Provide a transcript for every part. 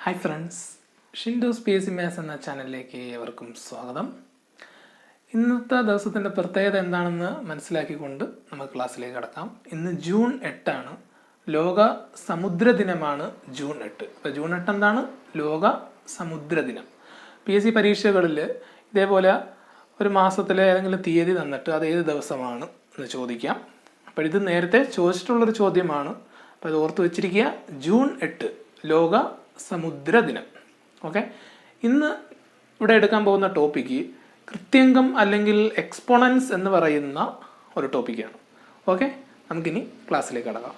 Hi friends, ഷിൻഡോസ് PSC Maths എന്ന ചാനലിലേക്ക് ഏവർക്കും സ്വാഗതം. ഇന്നത്തെ ദിവസത്തിൻ്റെ പ്രത്യേകത എന്താണെന്ന് മനസ്സിലാക്കിക്കൊണ്ട് നമുക്ക് ക്ലാസ്സിലേക്ക് കടക്കാം. ഇന്ന് ജൂൺ 8 ലോക സമുദ്ര ദിനമാണ്. ജൂൺ 8. അപ്പോൾ ജൂൺ 8 എന്താണ്? ലോക സമുദ്ര ദിനം. PSC പരീക്ഷകളിൽ ഇതേപോലെ ഒരു മാസത്തിലെ ഏതെങ്കിലും തീയതി തന്നിട്ട് അത് ഏത് ദിവസമാണ് എന്ന് ചോദിക്കാം. അപ്പോൾ ഇത് നേരത്തെ ചോദിച്ചിട്ടുള്ളൊരു ചോദ്യമാണ്. അപ്പോൾ അത് ഓർത്ത് വെച്ചിരിക്കുക. ജൂൺ 8 ലോക സമുദ്ര ദിനം. ഓക്കെ, ഇന്ന് ഇവിടെ എടുക്കാൻ പോകുന്ന ടോപ്പിക്ക് കൃത്യംഗം അല്ലെങ്കിൽ എക്സ്പോണൻസ് എന്ന് പറയുന്ന ഒരു ടോപ്പിക്കാണ്. ഓക്കെ, നമുക്കിനി ക്ലാസ്സിലേക്ക് കടക്കാം.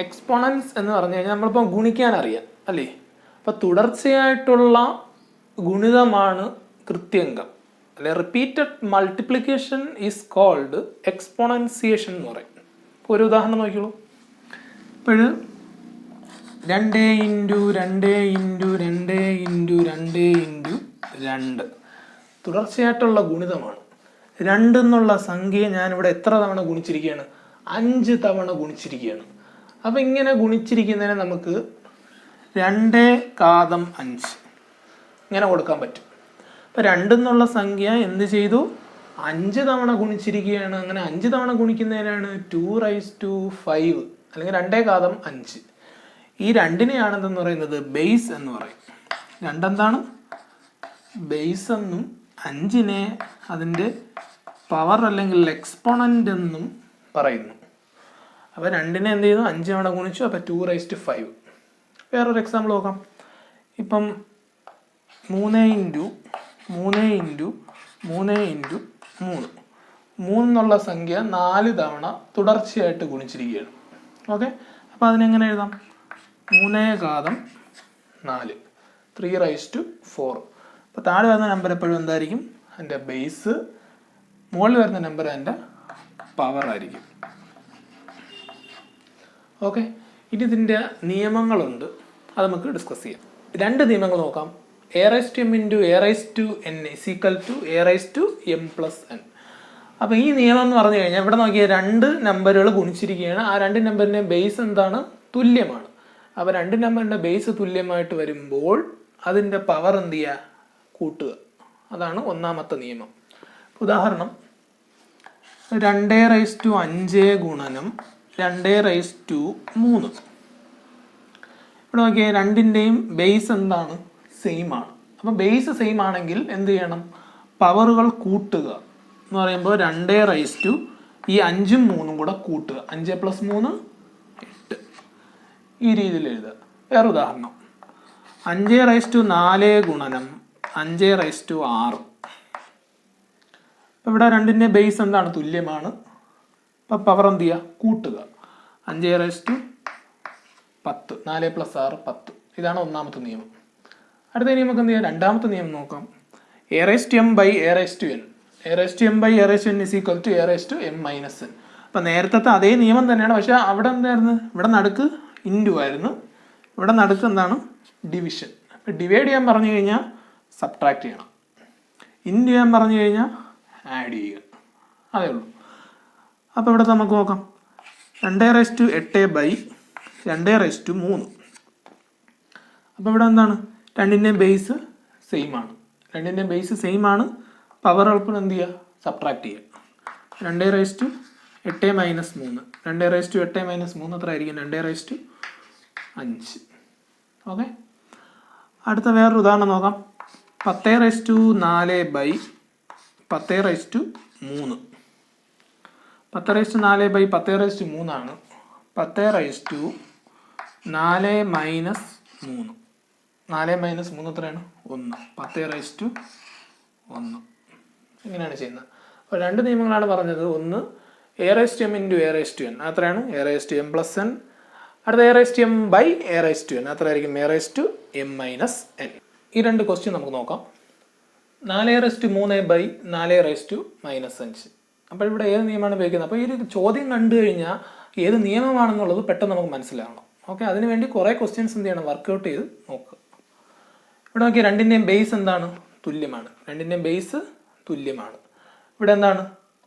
എക്സ്പോണൻസ് എന്ന് പറഞ്ഞു കഴിഞ്ഞാൽ നമ്മളിപ്പോൾ ഗുണിക്കാൻ അറിയാം അല്ലേ? അപ്പോൾ തുടർച്ചയായിട്ടുള്ള ഗുണിതമാണ് കൃത്യംഗം അല്ലെ? Repeated multiplication is called exponentiation എന്ന് പറയും. ഒരു ഉദാഹരണം നോക്കിയോളൂ. ഇപ്പോൾ 2 × 2 തുടർച്ചയായിട്ടുള്ള ഗുണിതമാണ്. 2 എന്നുള്ള സംഖ്യയെ ഞാനിവിടെ എത്ര തവണ ഗുണിച്ചിരിക്കുകയാണ്? 5 തവണ ഗുണിച്ചിരിക്കുകയാണ്. അപ്പം ഇങ്ങനെ ഗുണിച്ചിരിക്കുന്നതിനെ നമുക്ക് 2⁵5 ഇങ്ങനെ കൊടുക്കാൻ പറ്റും. അപ്പം 2 എന്നുള്ള സംഖ്യ എന്ത് ചെയ്തു? 5 തവണ ഗുണിച്ചിരിക്കുകയാണ്. അങ്ങനെ 5 തവണ ഗുണിക്കുന്നതിനാണ് 2⁵5 അല്ലെങ്കിൽ 2⁵5. ഈ 2-നെയാണ് എന്തെന്ന് പറയുന്നത്? ബേസ് എന്ന് പറയും. 2 എന്താണ്? ബേസ് എന്നും 5-നെ അതിൻ്റെ പവർ അല്ലെങ്കിൽ എക്സ്പോണൻ്റ് എന്നും പറയുന്നു. അപ്പോൾ 2-നെ എന്ത് ചെയ്തു? 5 തവണ ഗുണിച്ചു. അപ്പോൾ 2⁵5. വേറൊരു എക്സാമ്പിൾ നോക്കാം. ഇപ്പം 3 എന്നുള്ള സംഖ്യ 4 തവണ തുടർച്ചയായിട്ട് ഗുണിച്ചിരിക്കുകയാണ്. ഓക്കെ, അപ്പോൾ അതിനെങ്ങനെ എഴുതാം? 3⁴ 3⁴. അപ്പോൾ താഴെ വരുന്ന നമ്പർ എപ്പോഴും എന്തായിരിക്കും? അതിൻ്റെ ബേസ്. മുകളിൽ വരുന്ന നമ്പർ അതിൻ്റെ പവർ ആയിരിക്കും. ഓക്കെ, ഇനി ഇതിൻ്റെ നിയമങ്ങളുണ്ട്, അത് നമുക്ക് ഡിസ്കസ് ചെയ്യാം. 2 നിയമങ്ങൾ നോക്കാം. a⁻m × a⁻n = a⁻m+n. അപ്പോൾ ഈ നിയമം എന്ന് പറഞ്ഞു കഴിഞ്ഞാൽ ഇവിടെ നോക്കിയാൽ 2 നമ്പറുകൾ ഗുണിച്ചിരിക്കുകയാണ്. ആ 2 നമ്പറിൻ്റെ ബേസ് എന്താണ്? തുല്യമാണ്. അപ്പോൾ 2 നമ്പറിൻ്റെ ബേസ് തുല്യമായിട്ട് വരുമ്പോൾ അതിൻ്റെ പവർ എന്ത് ചെയ്യുക? കൂട്ടുക. അതാണ് ഒന്നാമത്തെ നിയമം. ഉദാഹരണം 2⁵5 × 2⁵3. ഇവിടെ നോക്കിയാൽ 2-ൻ്റെയും ബേസ് എന്താണ്? സെയിം ആണ്. അപ്പം ബേസ് സെയിം ആണെങ്കിൽ എന്ത് ചെയ്യണം? പവറുകൾ കൂട്ടുക എന്ന് പറയുമ്പോൾ 2⁵ ഈ 5ഉം 3ഉം കൂടെ കൂട്ടുക. 5 + 3 8. ഈ രീതിയിൽ എഴുതുക. വേറെ ഉദാഹരണം 5⁴ × 5�6. ഇവിടെ 2-ൻ്റെ ബേസ് എന്താണ്? തുല്യമാണ്. അപ്പം പവർ എന്ത് ചെയ്യുക? കൂട്ടുക. 5⁻10. 4 + 6 10. ഇതാണ് ഒന്നാമത്തെ നിയമം. അടുത്ത നിയമം എന്ത് ചെയ്യാം? രണ്ടാമത്തെ നിയമം നോക്കാം. a⁻m / a⁻n. a⁻m / a⁻n = a⁻m−n. അപ്പം നേരത്തെ അതേ നിയമം തന്നെയാണ്. പക്ഷെ അവിടെ എന്തായിരുന്നു? ഇവിടെ നടുക്ക് ഇൻറ്റു ആയിരുന്നു. ഇവിടെ നടുക്ക് എന്താണ്? ഡിവിഷൻ. അപ്പം ഡിവൈഡ് ചെയ്യാൻ പറഞ്ഞു കഴിഞ്ഞാൽ സബ്ട്രാക്ട് ചെയ്യണം. ഇൻറ്റു ചെയ്യാൻ പറഞ്ഞു കഴിഞ്ഞാൽ ആഡ് ചെയ്യുക. അതേ ഉള്ളൂ. അപ്പോൾ ഇവിടെ നമുക്ക് നോക്കാം. 2⁸ / 2⁵3. അപ്പോൾ ഇവിടെ എന്താണ്? 2-ൻ്റെ ബേസ് സെയിം ആണ്. 2-ൻ്റെ ബേസ് സെയിം ആണ്. പവർ എളുപ്പം എന്ത് ചെയ്യുക? സബ്ട്രാക്ട് ചെയ്യുക. 2⁸ - 3. 2⁸ - 3 എത്ര ആയിരിക്കും? 2⁵5. ഓക്കെ, അടുത്ത വേറൊരു ഉദാഹരണം നോക്കാം. 10⁻4 / 10⁻3. 10⁻4 / 10⁻3 ആണ്. 10⁻4 - 3. 4 - 3 എത്രയാണ്? 1. 10⁻1. ഇങ്ങനെയാണ് ചെയ്യുന്നത്. അപ്പോൾ 2 നിയമങ്ങളാണ് പറഞ്ഞത്. ഒന്ന് a⁻m × a⁻n. അത്രയാണ് a⁻m+n. അടുത്ത a⁻m / a⁻n. അത്രയായിരിക്കും a⁻m−n. ഈ 2 ക്വസ്റ്റ്യൻ നമുക്ക് നോക്കാം. 4⁻3 / 4⁻−5. അപ്പോൾ ഇവിടെ ഏത് നിയമമാണ് ഉപയോഗിക്കുന്നത്? അപ്പോൾ ഈ ഒരു ചോദ്യം കണ്ടു കഴിഞ്ഞാൽ ഏത് നിയമമാണെന്നുള്ളത് പെട്ടെന്ന് നമുക്ക് മനസ്സിലാവണം. ഓക്കെ, അതിനുവേണ്ടി കുറേ ക്വസ്റ്റ്യൻസ് എന്ത് ചെയ്യണം? വർക്കൗട്ട് ചെയ്ത് നോക്കുക. ഇവിടെ നോക്കിയാൽ 2-ൻ്റെയും ബേസ് എന്താണ്? തുല്യമാണ്. 2-ൻ്റെയും ബേസ് തുല്യമാണ്. ഇവിടെ എന്താണ്?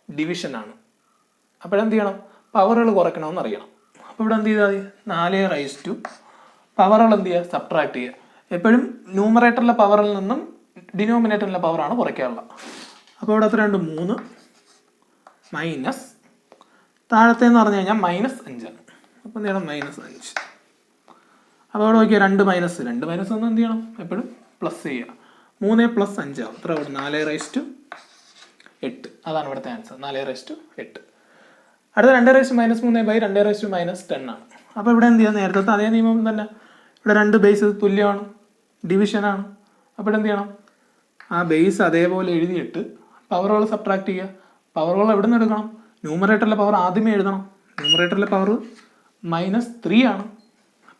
ഡിവിഷൻ ആണ്. അപ്പോഴെന്ത് ചെയ്യണം? പവറുകൾ കുറയ്ക്കണമെന്ന് അറിയണം. അപ്പോൾ ഇവിടെ എന്ത് ചെയ്താൽ മതി? 4 പവറുകൾ എന്ത് ചെയ്യുക? സബ്ട്രാക്ട് ചെയ്യുക. എപ്പോഴും ന്യൂമറേറ്ററിലെ പവറിൽ നിന്നും ഡിനോമിനേറ്ററിലെ പവറാണ് കുറയ്ക്കാനുള്ളത്. അപ്പോൾ ഇവിടെ എത്രയുണ്ട്? 3 മൈനസ് താഴത്തേന്ന് പറഞ്ഞു കഴിഞ്ഞാൽ -5. അപ്പോൾ എന്ത് ചെയ്യണം? -5. അപ്പോൾ അവിടെ നോക്കിയാൽ 2 മൈനസ് ഒന്ന് എന്ത് ചെയ്യണം? എപ്പോഴും പ്ലസ് ചെയ്യുക. 3 + 5 ആവും. എത്ര അവിടെ? 4/8. അതാണ് ഇവിടുത്തെ ആൻസർ, 4/8. അടുത്ത 2 - 3/2 - 10 ആണ്. അപ്പോൾ ഇവിടെ എന്ത് ചെയ്യുക? നേരത്തെ അതേ നിയമം തന്നെ. ഇവിടെ 2 ബേസ് തുല്യമാണ്, ഡിവിഷനാണ്. അപ്പോൾ എന്ത് ചെയ്യണം? ആ ബേസ് അതേപോലെ എഴുതിയിട്ട് പവറുകൾ സബ്ട്രാക്ട് ചെയ്യുക. പവറുകൾ എവിടെ നിന്ന് എടുക്കണം? ന്യൂമറേറ്ററിലെ പവർ ആദ്യമേ എഴുതണം. ന്യൂമറേറ്ററിലെ പവർ -3 ആണ്.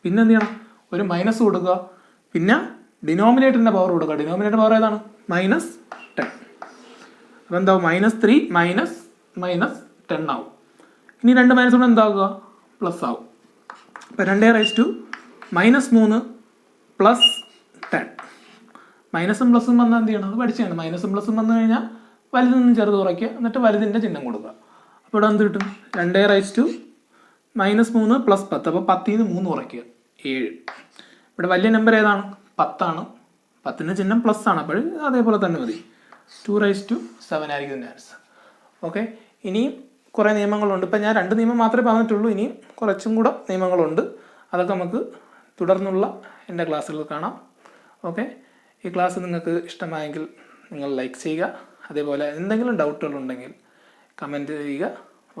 പിന്നെ എന്ത് ചെയ്യണം? ഒരു മൈനസ് കൊടുക്കുക. പിന്നെ ഡിനോമിനേറ്ററിൻ്റെ പവർ കൊടുക്കുക. ഡിനോമിനേറ്റർ പവർ ഏതാണ്? -10. അപ്പോൾ എന്താവും? -3 -10 ആവും. ഇനി 2 മൈനസ് കൊണ്ട് എന്താവുക? പ്ലസ് ആവും. അപ്പോൾ 2 - -3 + 10. മൈനസും പ്ലസും വന്നാൽ എന്ത് ചെയ്യണം? അത് പഠിച്ചാണ്. മൈനസും പ്ലസും വന്നു കഴിഞ്ഞാൽ വലുതിൽ നിന്നും ചെറുത് കുറയ്ക്കുക, എന്നിട്ട് വലുതിൻ്റെ ചിഹ്നം കൊടുക്കുക. അപ്പോൾ ഇവിടെ എന്ത് കിട്ടും? 2 - -3 + 10. അപ്പോൾ 10ൽ നിന്ന് 3 കുറയ്ക്കുക, 7. ഇവിടെ വലിയ നമ്പർ ഏതാണ്? 10 ആണ്. 10ൻ്റെ ചിഹ്നം പ്ലസ് ആണ്. അപ്പോൾ അതേപോലെ തന്നെ മതി. 2/7 ആയിരിക്കും ഇതിൻ്റെ ആൻസർ. ഓക്കെ, ഇനിയും കുറേ നിയമങ്ങളുണ്ട്. ഇപ്പം ഞാൻ 2 നിയമം മാത്രമേ പറഞ്ഞിട്ടുള്ളൂ. ഇനിയും കുറച്ചും കൂടെ നിയമങ്ങളുണ്ട്. അതൊക്കെ നമുക്ക് തുടർന്നുള്ള എൻ്റെ ക്ലാസ്സുകൾ കാണാം. ഓക്കെ, ഈ ക്ലാസ് നിങ്ങൾക്ക് ഇഷ്ടമായെങ്കിൽ നിങ്ങൾ ലൈക്ക് ചെയ്യുക. അതേപോലെ എന്തെങ്കിലും ഡൗട്ടുകളുണ്ടെങ്കിൽ കമൻറ്റ് ചെയ്യുക.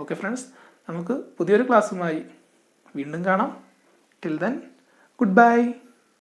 ഓക്കെ ഫ്രണ്ട്സ്, നമുക്ക് പുതിയൊരു ക്ലാസ്സുമായി വീണ്ടും കാണാം. Till then, good bye.